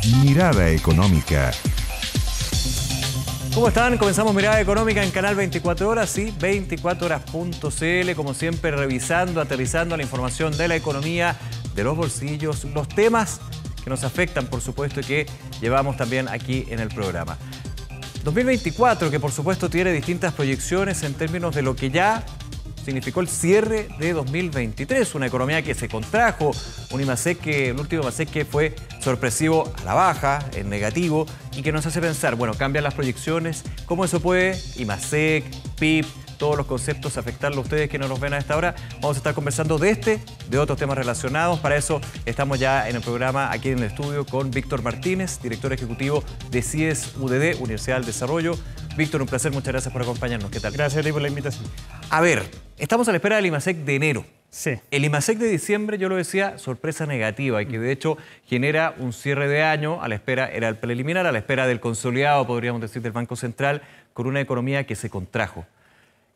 Mirada Económica. ¿Cómo están? Comenzamos Mirada Económica en Canal 24 Horas y 24horas.cl, como siempre revisando, aterrizando la información de la economía, de los bolsillos, los temas que nos afectan, por supuesto, y que llevamos también aquí en el programa. 2024, que por supuesto tiene distintas proyecciones en términos de lo que ya significó el cierre de 2023, una economía que se contrajo, un último IMACEC que fue sorpresivo a la baja, en negativo, y que nos hace pensar, bueno, cambian las proyecciones, ¿cómo eso puede, IMACEC, PIB, todos los conceptos afectarlo a ustedes que no nos ven a esta hora? Vamos a estar conversando de otros temas relacionados. Para eso estamos ya en el programa, aquí en el estudio, con Víctor Martínez, director ejecutivo de CIES UDD, Universidad del Desarrollo. Víctor, un placer, muchas gracias por acompañarnos. ¿Qué tal? Gracias a ti por la invitación. A ver, estamos a la espera del IMACEC de enero. Sí. El IMACEC de diciembre, yo lo decía, sorpresa negativa, y que de hecho genera un cierre de año a la espera, era el preliminar, a la espera del consolidado, podríamos decir, del Banco Central, con una economía que se contrajo.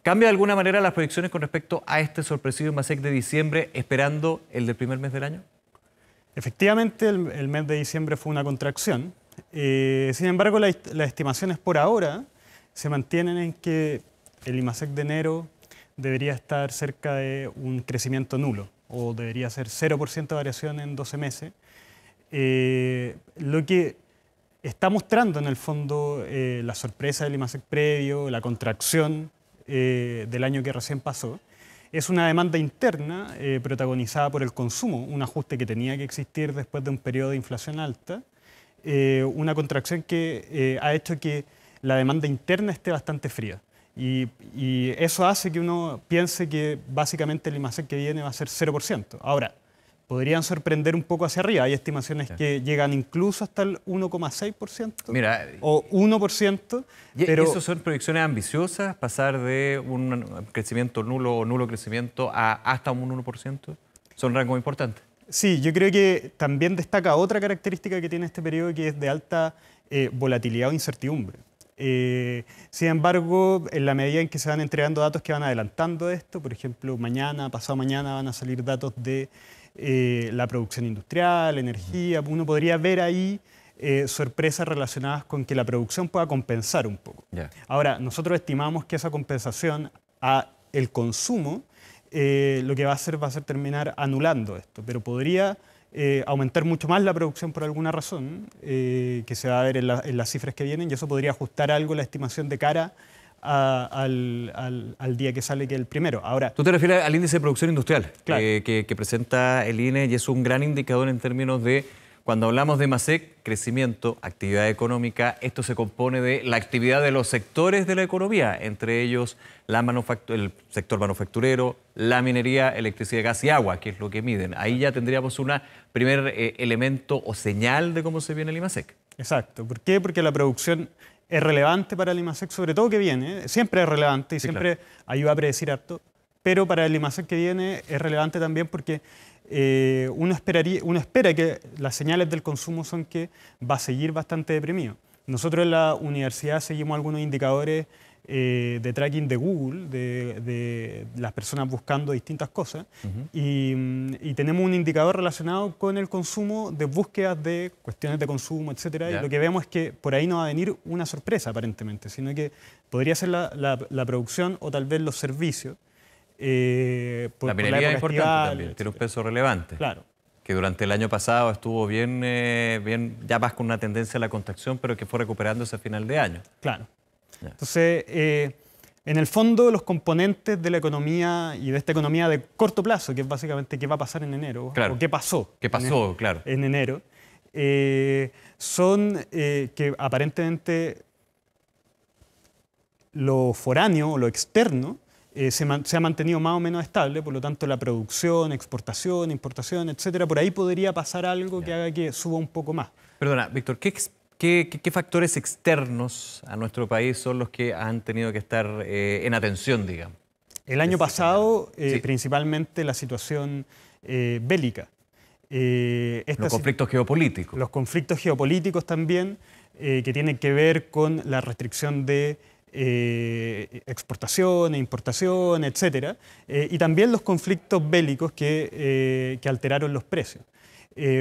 ¿Cambia de alguna manera las proyecciones con respecto a este sorpresivo IMACEC de diciembre, esperando el del primer mes del año? Efectivamente, el mes de diciembre fue una contracción. Sin embargo, las estimaciones por ahora se mantienen en que el IMACEC de enero debería estar cerca de un crecimiento nulo, o debería ser 0% de variación en 12 meses. Lo que está mostrando en el fondo la sorpresa del IMACEC previo, la contracción del año que recién pasó, es una demanda interna protagonizada por el consumo, un ajuste que tenía que existir después de un periodo de inflación alta, una contracción que ha hecho que la demanda interna esté bastante fría. Y eso hace que uno piense que básicamente el IMACEC que viene va a ser 0%. Ahora, podrían sorprender un poco hacia arriba. Hay estimaciones que llegan incluso hasta el 1,6%. Mira, o 1%. Pero ¿eso son proyecciones ambiciosas? ¿Pasar de un crecimiento nulo o nulo crecimiento a hasta un 1%? ¿Son rangos importantes? Sí, yo creo que también destaca otra característica que tiene este periodo, que es de alta volatilidad o incertidumbre. Sin embargo, en la medida en que se van entregando datos que van adelantando esto, por ejemplo, mañana, pasado mañana van a salir datos de la producción industrial, energía, uno podría ver ahí sorpresas relacionadas con que la producción pueda compensar un poco. Yeah. Ahora, nosotros estimamos que esa compensación a el consumo lo que va a hacer terminar anulando esto, pero podría aumentar mucho más la producción por alguna razón, que se va a ver en las cifras que vienen, y eso podría ajustar algo la estimación de cara al día que sale, que es el primero. Ahora, tú te refieres al índice de producción industrial, claro, que presenta el INE, y es un gran indicador en términos de, cuando hablamos de IMACEC, crecimiento, actividad económica. Esto se compone de la actividad de los sectores de la economía, entre ellos el sector manufacturero, la minería, electricidad, gas y agua, que es lo que miden. Ahí ya tendríamos un primer elemento o señal de cómo se viene el IMACEC. Exacto. ¿Por qué? Porque la producción es relevante para el IMACEC, sobre todo que viene, siempre es relevante y sí, siempre claro, ayuda a predecir harto, pero para el IMACEC que viene es relevante también porque uno espera que las señales del consumo son que va a seguir bastante deprimido. Nosotros en la universidad seguimos algunos indicadores de tracking de Google, de las personas buscando distintas cosas, y tenemos un indicador relacionado con el consumo de búsquedas de cuestiones de consumo, etcétera. Y lo que vemos es que por ahí no va a venir una sorpresa aparentemente, sino que podría ser la producción o tal vez los servicios. La minería es importante también, tiene un peso relevante. Claro. Que durante el año pasado estuvo bien, ya más con una tendencia a la contracción, pero que fue recuperándose a final de año. Claro. Ya. Entonces, en el fondo, los componentes de la economía y de esta economía de corto plazo, que es básicamente qué va a pasar en enero, claro, o qué pasó, claro, en enero, son que aparentemente lo foráneo o lo externo se ha mantenido más o menos estable, por lo tanto la producción, exportación, importación, etcétera, por ahí podría pasar algo que haga que suba un poco más. Perdona, Víctor, ¿qué factores externos a nuestro país son los que han tenido que estar en atención, digamos? El año pasado, principalmente la situación bélica. Los conflictos geopolíticos. Los conflictos geopolíticos también, que tienen que ver con la restricción de exportación, importación, etc. Y también los conflictos bélicos que alteraron los precios.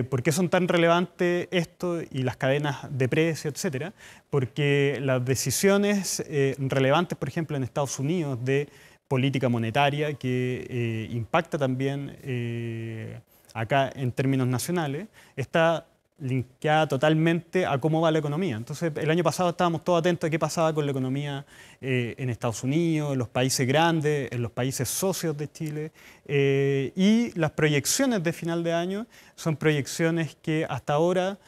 ¿Por qué son tan relevantes esto y las cadenas de precio, etcétera? Porque las decisiones relevantes, por ejemplo, en Estados Unidos de política monetaria, que impacta también acá en términos nacionales, está linkeada totalmente a cómo va la economía. Entonces, el año pasado estábamos todos atentos a qué pasaba con la economía en Estados Unidos, en los países grandes, en los países socios de Chile. Y las proyecciones de final de año son proyecciones que hasta ahora,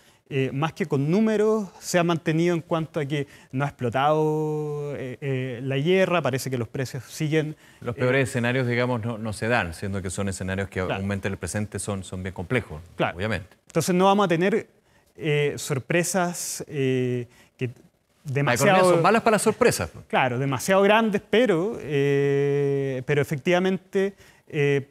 más que con números, se han mantenido en cuanto a que no ha explotado la guerra, parece que los precios siguen... Los peores escenarios, digamos, no se dan, siendo que son escenarios que Claro. aumenta el presente son bien complejos, Claro. obviamente. Entonces no vamos a tener sorpresas que Las demasiado... economías son malas para las sorpresas. Claro, demasiado grandes, pero efectivamente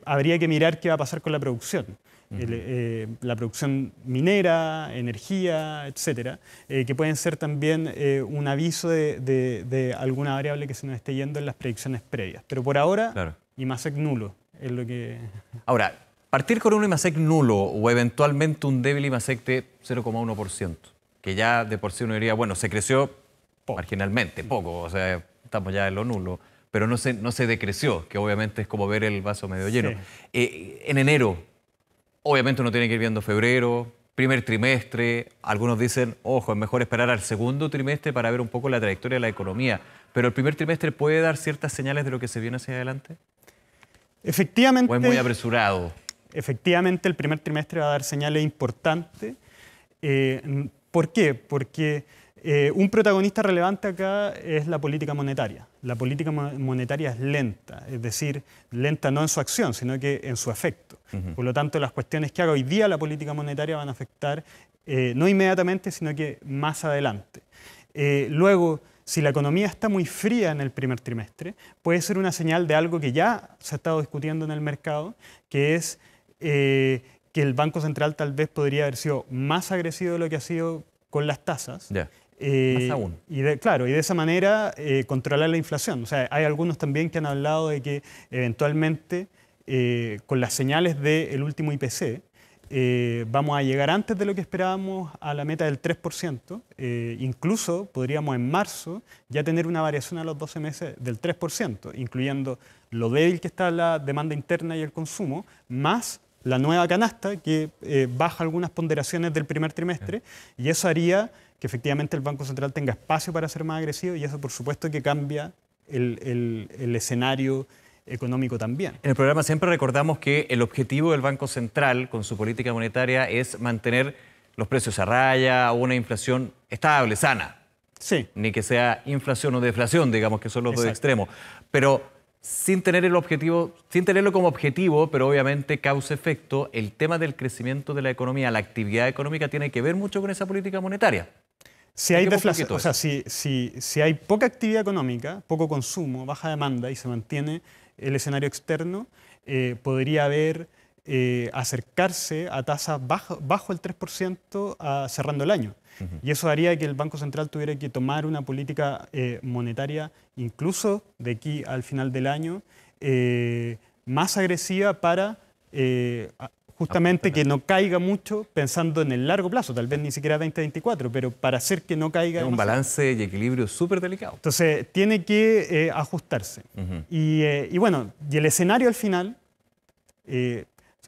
habría que mirar qué va a pasar con la producción. La producción minera, energía, etcétera, que pueden ser también un aviso de alguna variable que se nos esté yendo en las predicciones previas. Pero por ahora, Claro. IMASEC nulo es lo que... Ahora, partir con un IMASEC nulo o eventualmente un débil IMASEC de 0,1%, que ya de por sí uno diría, bueno, se creció marginalmente, poco, o sea, estamos ya en lo nulo, pero no se decreció, que obviamente es como ver el vaso medio lleno. Sí. En enero, obviamente uno tiene que ir viendo febrero, primer trimestre, algunos dicen, ojo, es mejor esperar al segundo trimestre para ver un poco la trayectoria de la economía, pero el primer trimestre puede dar ciertas señales de lo que se viene hacia adelante. Efectivamente... ¿O es muy apresurado? Efectivamente, el primer trimestre va a dar señales importantes. ¿Por qué? Porque un protagonista relevante acá es la política monetaria. La política monetaria es lenta, es decir, lenta no en su acción, sino que en su efecto. Por lo tanto, las cuestiones que haga hoy día la política monetaria van a afectar no inmediatamente, sino que más adelante. Luego, si la economía está muy fría en el primer trimestre, puede ser una señal de algo que ya se ha estado discutiendo en el mercado, que es que el Banco Central tal vez podría haber sido más agresivo de lo que ha sido con las tasas. Ya. Más aún. Y de esa manera controlar la inflación. O sea, hay algunos también que han hablado de que eventualmente con las señales del último IPC vamos a llegar antes de lo que esperábamos a la meta del 3%. Incluso podríamos en marzo ya tener una variación a los 12 meses del 3%, incluyendo lo débil que está la demanda interna y el consumo, más la nueva canasta que baja algunas ponderaciones del primer trimestre, y eso haría que efectivamente el Banco Central tenga espacio para ser más agresivo, y eso por supuesto que cambia el escenario económico también. En el programa siempre recordamos que el objetivo del Banco Central con su política monetaria es mantener los precios a raya o una inflación estable, sana. Sí. Ni que sea inflación o deflación, digamos que son los dos Exacto. extremos. Pero sin tener el objetivo, sin tenerlo como objetivo, pero obviamente causa-efecto, el tema del crecimiento de la economía, la actividad económica tiene que ver mucho con esa política monetaria. Si hay Expliquemos un deflación, poquito o sea, si hay poca actividad económica, poco consumo, baja demanda y se mantiene el escenario externo, podría haber acercarse a tasas bajo el 3% cerrando el año. Y eso haría que el Banco Central tuviera que tomar una política monetaria, incluso de aquí al final del año, más agresiva para justamente que no caiga mucho pensando en el largo plazo, tal vez ni siquiera 2024, pero para hacer que no caiga... Es un demasiado. balance y equilibrio súper delicado. Entonces, tiene que ajustarse. Y bueno, y el escenario al final,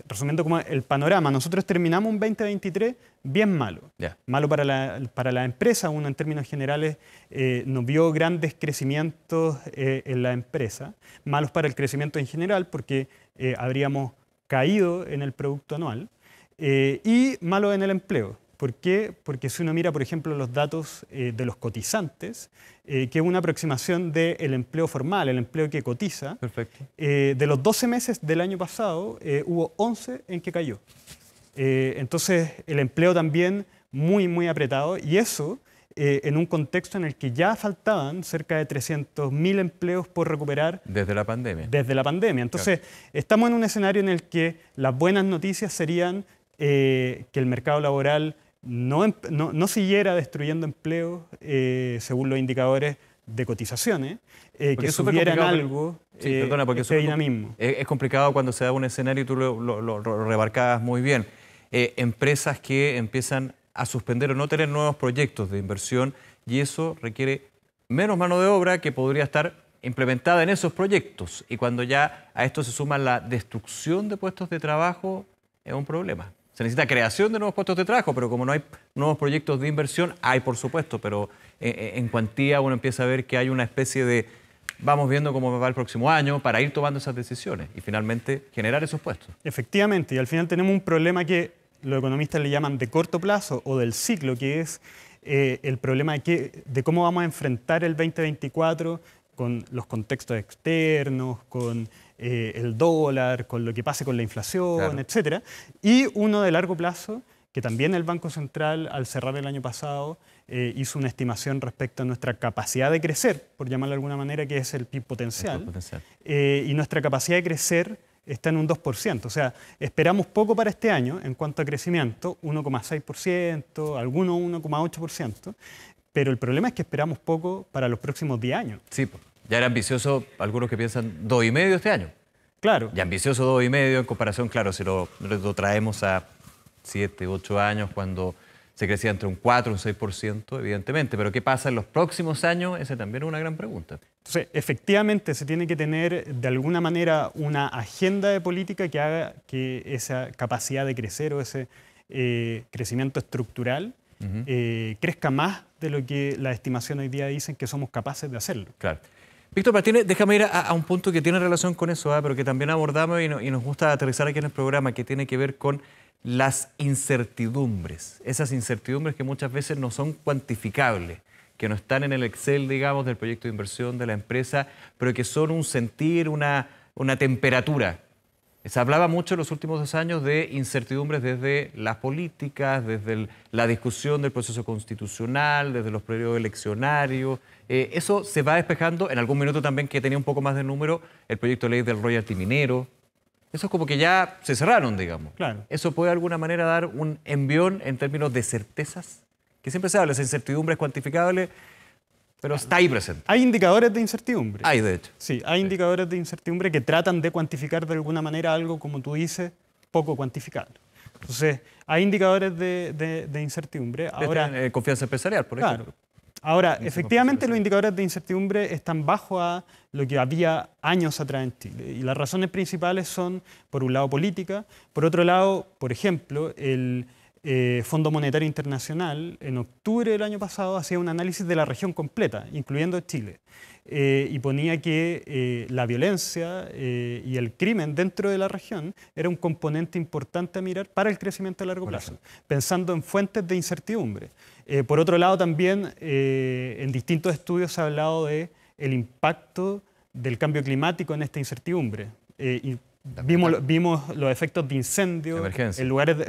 resumiendo como el panorama, nosotros terminamos un 2023 bien malo. Ya. Malo para la empresa, uno en términos generales no vio grandes crecimientos en la empresa, malos para el crecimiento en general porque habríamos caído en el producto anual y malo en el empleo. ¿Por qué? Porque si uno mira, por ejemplo, los datos de los cotizantes, que es una aproximación del empleo formal, el empleo que cotiza, Perfecto. de los 12 meses del año pasado, hubo 11 en que cayó. Entonces, el empleo también muy apretado, y eso en un contexto en el que ya faltaban cerca de 300.000 empleos por recuperar Desde la pandemia. desde la pandemia. Entonces, estamos en un escenario en el que las buenas noticias serían que el mercado laboral no siguiera destruyendo empleo según los indicadores de cotizaciones, que es súper subieran complicado, algo Sí, perdona, porque este dinamismo. es complicado cuando se da un escenario y tú lo remarcabas muy bien. empresas que empiezan a suspender o no tener nuevos proyectos de inversión y eso requiere menos mano de obra que podría estar implementada en esos proyectos. Y cuando ya a esto se suma la destrucción de puestos de trabajo, es un problema. Se necesita creación de nuevos puestos de trabajo, pero como no hay nuevos proyectos de inversión, hay por supuesto, pero en cuantía uno empieza a ver que hay una especie de vamos viendo cómo va el próximo año para ir tomando esas decisiones y finalmente generar esos puestos. Efectivamente, y al final tenemos un problema que los economistas le llaman de corto plazo o del ciclo, que es el problema de cómo vamos a enfrentar el 2024 con los contextos externos, con el dólar, con lo que pase con la inflación, Claro. etcétera. Y uno de largo plazo, que también el Banco Central, al cerrar el año pasado, hizo una estimación respecto a nuestra capacidad de crecer, por llamarlo de alguna manera, que es el PIB potencial. Y nuestra capacidad de crecer está en un 2%. O sea, esperamos poco para este año en cuanto a crecimiento, 1,6%, algunos 1,8%, pero el problema es que esperamos poco para los próximos 10 años. Sí, ya era ambicioso algunos que piensan 2,5 este año. Claro. Ya ambicioso 2,5 en comparación, claro, si lo traemos a 7, 8 años cuando se crecía entre un 4 y un 6%, evidentemente. Pero ¿qué pasa en los próximos años? Esa también es una gran pregunta. Entonces, efectivamente, se tiene que tener de alguna manera una agenda de política que haga que esa capacidad de crecer o ese crecimiento estructural crezca más de lo que las estimaciones hoy día dicen que somos capaces de hacerlo. Claro. Víctor Martínez, déjame ir a un punto que tiene relación con eso, pero que también abordamos y nos gusta aterrizar aquí en el programa, que tiene que ver con las incertidumbres. Esas incertidumbres que muchas veces no son cuantificables, que no están en el Excel, digamos, del proyecto de inversión de la empresa, pero que son un sentir, una temperatura. Se hablaba mucho en los últimos 2 años de incertidumbres desde las políticas, desde la discusión del proceso constitucional, desde los periodos eleccionarios. Eso se va despejando. En algún minuto también que tenía un poco más de número el proyecto de ley del royalty minero. Eso es como que ya se cerraron, digamos. Claro. ¿Eso puede de alguna manera dar un envión en términos de certezas? Que siempre se habla, esa incertidumbre es cuantificable, pero está ahí presente. Hay indicadores de incertidumbre. Hay, de hecho. Sí, hay indicadores de incertidumbre que tratan de cuantificar de alguna manera algo, como tú dices, poco cuantificable. Entonces, hay indicadores de incertidumbre. Ahora, confianza empresarial, por ejemplo. Claro. Ahora, efectivamente, los indicadores de incertidumbre están bajo a lo que había años atrás en Chile. Y las razones principales son, por un lado, política. Por otro lado, por ejemplo, el Fondo Monetario Internacional, en octubre del año pasado, hacía un análisis de la región completa, incluyendo Chile. Y ponía que la violencia y el crimen dentro de la región era un componente importante a mirar para el crecimiento a largo plazo, pensando en fuentes de incertidumbre. Por otro lado, también en distintos estudios se ha hablado de el impacto del cambio climático en esta incertidumbre. Vimos los efectos de incendio,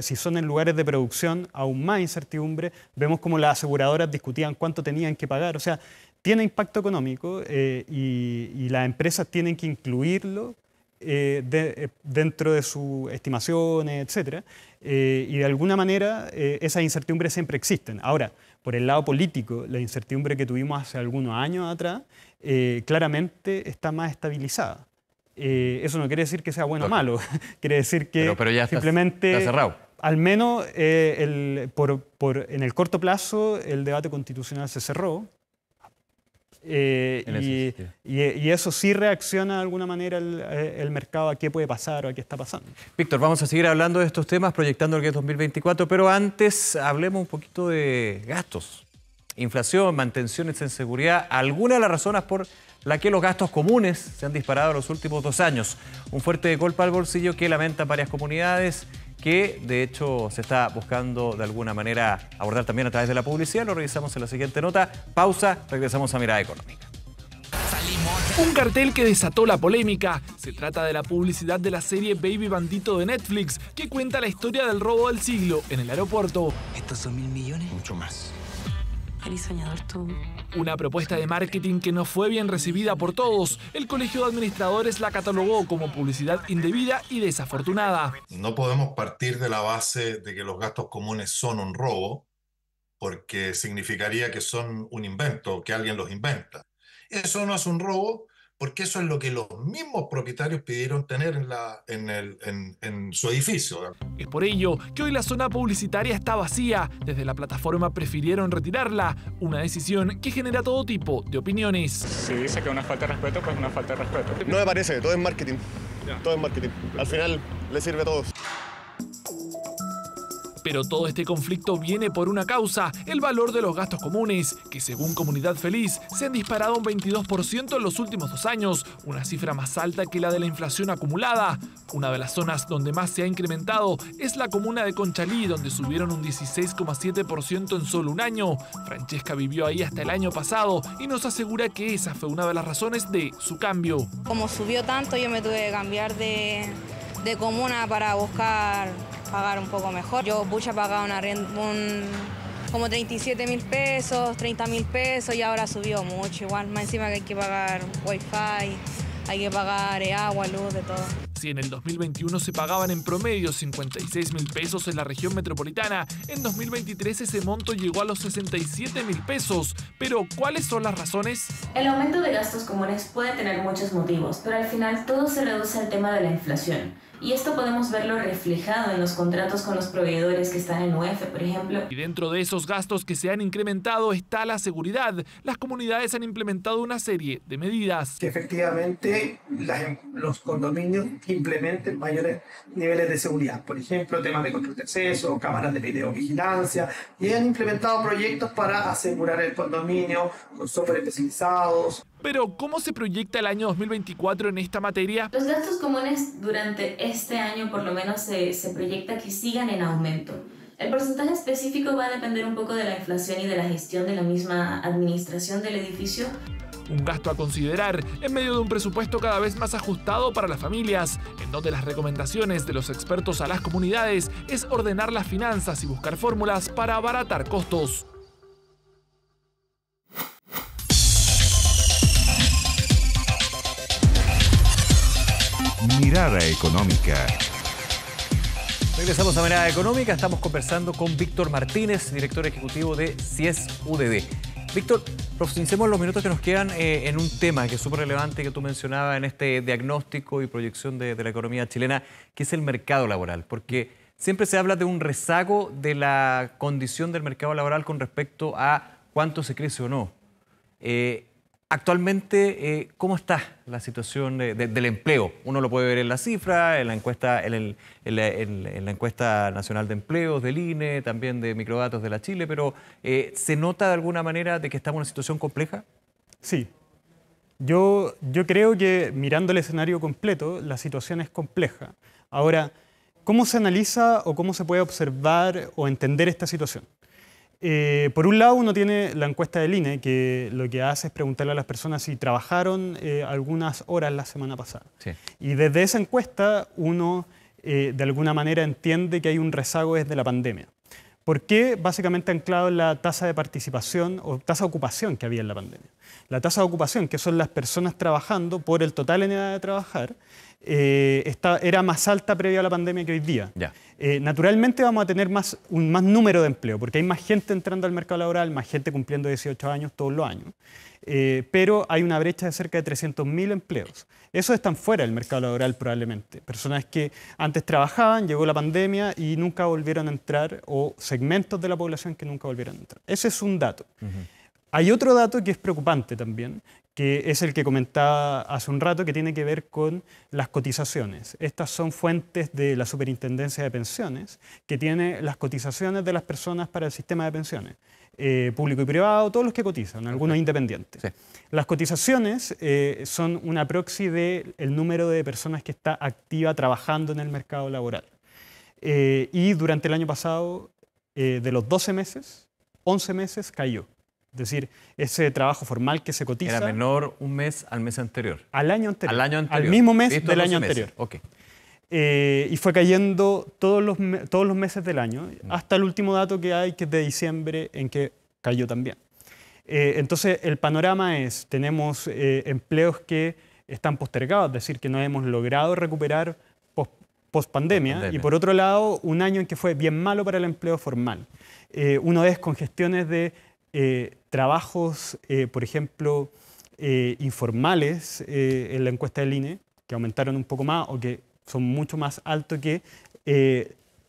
si son en lugares de producción, aún más incertidumbre. Vemos cómo las aseguradoras discutían cuánto tenían que pagar. O sea, tiene impacto económico y las empresas tienen que incluirlo dentro de sus estimaciones, etc. Y de alguna manera esas incertidumbres siempre existen. Ahora, por el lado político, la incertidumbre que tuvimos hace algunos años atrás claramente está más estabilizada. Eso no quiere decir que sea bueno o malo, quiere decir que pero ya simplemente está cerrado. Al menos en el corto plazo el debate constitucional se cerró. Y eso sí reacciona de alguna manera el mercado a qué puede pasar o a qué está pasando. Víctor, vamos a seguir hablando de estos temas, proyectando el que es 2024, pero antes hablemos un poquito de gastos. Inflación, mantenciones en seguridad, algunas de las razones por las que los gastos comunes se han disparado en los últimos 2 años. Un fuerte golpe al bolsillo que lamentan varias comunidades, que de hecho se está buscando de alguna manera abordar también a través de la publicidad. Lo revisamos en la siguiente nota. Pausa, regresamos a Mirada Económica. Un cartel que desató la polémica. Se trata de la publicidad de la serie Baby Bandito de Netflix, que cuenta la historia del robo del siglo en el aeropuerto. ¿Estos son 1.000 millones? Mucho más. Eres soñador tú. Una propuesta de marketing que no fue bien recibida por todos. El Colegio de Administradores la catalogó como publicidad indebida y desafortunada. No podemos partir de la base de que los gastos comunes son un robo, porque significaría que son un invento, que alguien los inventa. Eso no es un robo porque eso es lo que los mismos propietarios pidieron tener en su edificio. Es por ello que hoy la zona publicitaria está vacía. Desde la plataforma prefirieron retirarla, una decisión que genera todo tipo de opiniones. Si dice que es una falta de respeto, pues es una falta de respeto. No me parece, todo es marketing. Todo es marketing. Al final le sirve a todos. Pero todo este conflicto viene por una causa, el valor de los gastos comunes, que según Comunidad Feliz se han disparado un 22% en los últimos 2 años, una cifra más alta que la de la inflación acumulada. Una de las zonas donde más se ha incrementado es la comuna de Conchalí, donde subieron un 16,7% en solo un año. Francesca vivió ahí hasta el año pasado y nos asegura que esa fue una de las razones de su cambio. Como subió tanto, yo me tuve que cambiar de comuna para buscar pagar un poco mejor. Yo pagaba como 37.000 pesos, 30.000 pesos y ahora subió mucho. Igual, más encima que hay que pagar wifi, hay que pagar agua, luz, de todo. Si en el 2021 se pagaban en promedio 56.000 pesos en la región metropolitana, en 2023 ese monto llegó a los 67.000 pesos. Pero, ¿cuáles son las razones? El aumento de gastos comunes puede tener muchos motivos, pero al final todo se reduce al tema de la inflación. Y esto podemos verlo reflejado en los contratos con los proveedores que están en UF, por ejemplo. Y dentro de esos gastos que se han incrementado está la seguridad. Las comunidades han implementado una serie de medidas. Que efectivamente los condominios implementen mayores niveles de seguridad. Por ejemplo, temas de control de acceso, cámaras de videovigilancia. Y han implementado proyectos para asegurar el condominio con software especializados. Pero, ¿cómo se proyecta el año 2024 en esta materia? Los gastos comunes durante este año por lo menos se proyecta que sigan en aumento. El porcentaje específico va a depender un poco de la inflación y de la gestión de la misma administración del edificio. Un gasto a considerar en medio de un presupuesto cada vez más ajustado para las familias, en donde las recomendaciones de los expertos a las comunidades es ordenar las finanzas y buscar fórmulas para abaratar costos. Mirada Económica. Regresamos a Mirada Económica. Estamos conversando con Víctor Martínez, director ejecutivo de CIES UDD. Víctor, profundicemos los minutos que nos quedan en un tema que es súper relevante que tú mencionabas en este diagnóstico y proyección de la economía chilena, que es el mercado laboral. Porque siempre se habla de un rezago de la condición del mercado laboral con respecto a cuánto se crece o no. Actualmente, ¿cómo está la situación del empleo? Uno lo puede ver en la cifra, en la encuesta, en la encuesta nacional de empleos del INE, también de Microdatos de la Chile, pero ¿se nota de alguna manera de que estamos en una situación compleja? Sí. Yo creo que mirando el escenario completo, la situación es compleja. Ahora, ¿cómo se analiza o cómo se puede observar o entender esta situación? Por un lado, uno tiene la encuesta del INE, que lo que hace es preguntarle a las personas si trabajaron algunas horas la semana pasada. Sí. Y desde esa encuesta, uno de alguna manera entiende que hay un rezago desde la pandemia. ¿Por qué? Básicamente anclado en la tasa de participación o tasa de ocupación que había en la pandemia. La tasa de ocupación, que son las personas trabajando por el total en edad de trabajar, era más alta previa a la pandemia que hoy día. Ya. Naturalmente vamos a tener un más número de empleo, porque hay más gente entrando al mercado laboral, más gente cumpliendo 18 años todos los años. Pero hay una brecha de cerca de 300.000 empleos. Esos están fuera del mercado laboral probablemente. Personas que antes trabajaban, llegó la pandemia y nunca volvieron a entrar, o segmentos de la población que nunca volvieron a entrar. Ese es un dato. Hay otro dato que es preocupante también, que es el que comentaba hace un rato, que tiene que ver con las cotizaciones. Estas son fuentes de la Superintendencia de Pensiones, que tiene las cotizaciones de las personas para el sistema de pensiones, público y privado, todos los que cotizan, algunos independientes. Sí. Las cotizaciones son una proxy del número de personas que está activa trabajando en el mercado laboral. Y durante el año pasado, de los 12 meses, 11 meses cayó. Es decir, ese trabajo formal que se cotiza... Era menor un mes al mes anterior. Al año anterior. Al año anterior. Al mismo mes del año anterior. Okay. Y fue cayendo todos los meses del año, hasta el último dato que hay, que es de diciembre, en que cayó también. Entonces, el panorama es, tenemos empleos que están postergados, es decir, que no hemos logrado recuperar post-pandemia, y por otro lado, un año en que fue bien malo para el empleo formal. Uno es congestiones de trabajos, por ejemplo, informales en la encuesta del INE, que aumentaron un poco más o que son mucho más altos que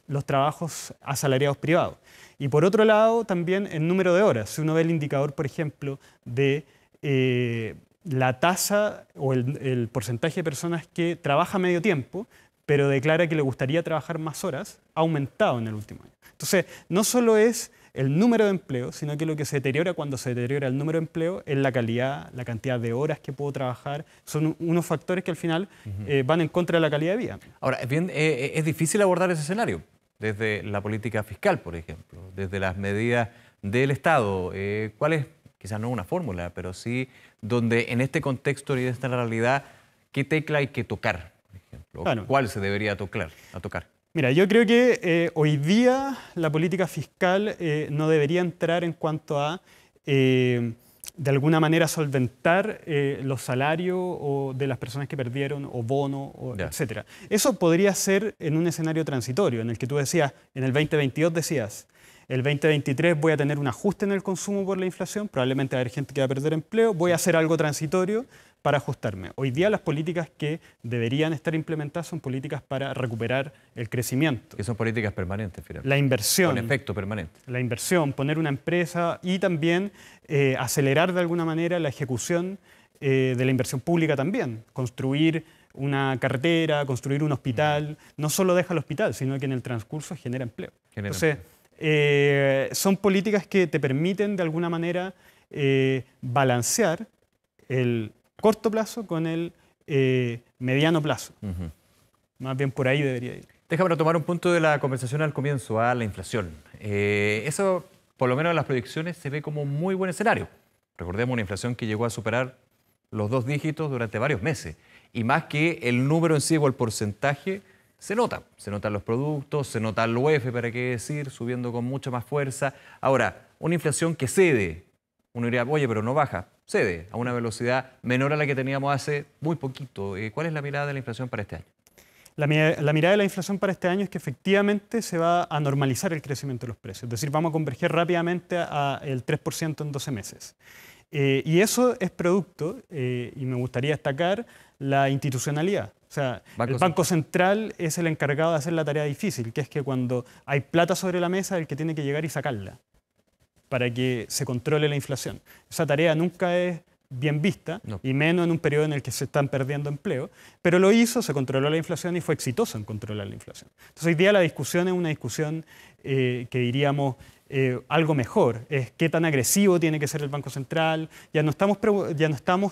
los trabajos asalariados privados. Y por otro lado, también el número de horas. Si uno ve el indicador, por ejemplo, de la tasa o el porcentaje de personas que trabaja medio tiempo, pero declara que le gustaría trabajar más horas, ha aumentado en el último año. Entonces, no solo es el número de empleo, sino que lo que se deteriora cuando se deteriora el número de empleo es la calidad, la cantidad de horas que puedo trabajar. Son unos factores que al final van en contra de la calidad de vida. Ahora, es difícil abordar ese escenario desde la política fiscal, por ejemplo, desde las medidas del Estado. ¿Cuál es, quizás no una fórmula, pero sí donde en este contexto y en esta realidad, qué tecla hay que tocar, por ejemplo? Claro. ¿Cuál se debería tocar? Mira, yo creo que hoy día la política fiscal no debería entrar en cuanto a, de alguna manera, solventar los salarios o de las personas que perdieron, o bonos, etc. Eso podría ser en un escenario transitorio, en el que tú decías, en el 2022 decías, el 2023 voy a tener un ajuste en el consumo por la inflación, probablemente va a haber gente que va a perder empleo, voy a hacer algo transitorio para ajustarme. Hoy día las políticas que deberían estar implementadas son políticas para recuperar el crecimiento. Que son políticas permanentes, finalmente. La inversión. Con efecto permanente. La inversión, poner una empresa y también acelerar de alguna manera la ejecución de la inversión pública también. Construir una carretera, construir un hospital, no solo deja el hospital, sino que en el transcurso genera empleo. Entonces, son políticas que te permiten de alguna manera balancear el corto plazo con el mediano plazo. Más bien por ahí debería ir. Déjame tomar un punto de la conversación al comienzo, a la inflación. Eso, por lo menos en las proyecciones, se ve como un muy buen escenario. Recordemos una inflación que llegó a superar los 2 dígitos durante varios meses. Y más que el número en sí o el porcentaje, se nota. Se notan los productos, se nota el UEF, para qué decir, subiendo con mucha más fuerza. Ahora, una inflación que cede, uno diría, oye, pero no baja. Cede a una velocidad menor a la que teníamos hace muy poquito. ¿Cuál es la mirada de la inflación para este año? La mirada de la inflación para este año es que efectivamente se va a normalizar el crecimiento de los precios. Es decir, vamos a converger rápidamente al 3% en 12 meses. Y eso es producto, y me gustaría destacar, la institucionalidad. O sea, el Banco Central es el encargado de hacer la tarea difícil, que es que cuando hay plata sobre la mesa, el que tiene que llegar y sacarla, para que se controle la inflación. Esa tarea nunca es bien vista, y menos en un periodo en el que se están perdiendo empleo, pero lo hizo, se controló la inflación y fue exitoso en controlar la inflación. Entonces hoy día la discusión es una discusión que diríamos algo mejor, es qué tan agresivo tiene que ser el Banco Central. Ya no estamos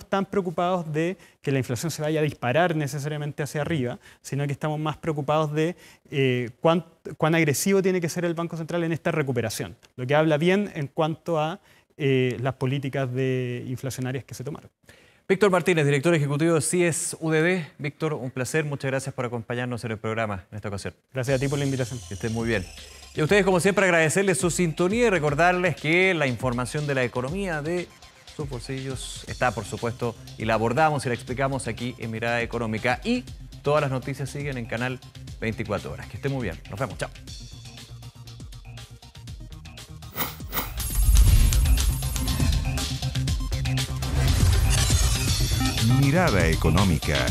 tan preocupados de que la inflación se vaya a disparar necesariamente hacia arriba, sino que estamos más preocupados de cuán agresivo tiene que ser el Banco Central en esta recuperación, lo que habla bien en cuanto a las políticas inflacionarias que se tomaron. Víctor Martínez, director ejecutivo de CIES UDD. Víctor, un placer, muchas gracias por acompañarnos en el programa en esta ocasión. Gracias a ti por la invitación. Que estén muy bien. Y a ustedes, como siempre, agradecerles su sintonía y recordarles que la información de la economía de sus bolsillos está, por supuesto, y la abordamos y la explicamos aquí en Mirada Económica. Y todas las noticias siguen en Canal 24 Horas. Que estén muy bien. Nos vemos. Chao. Mirada Económica.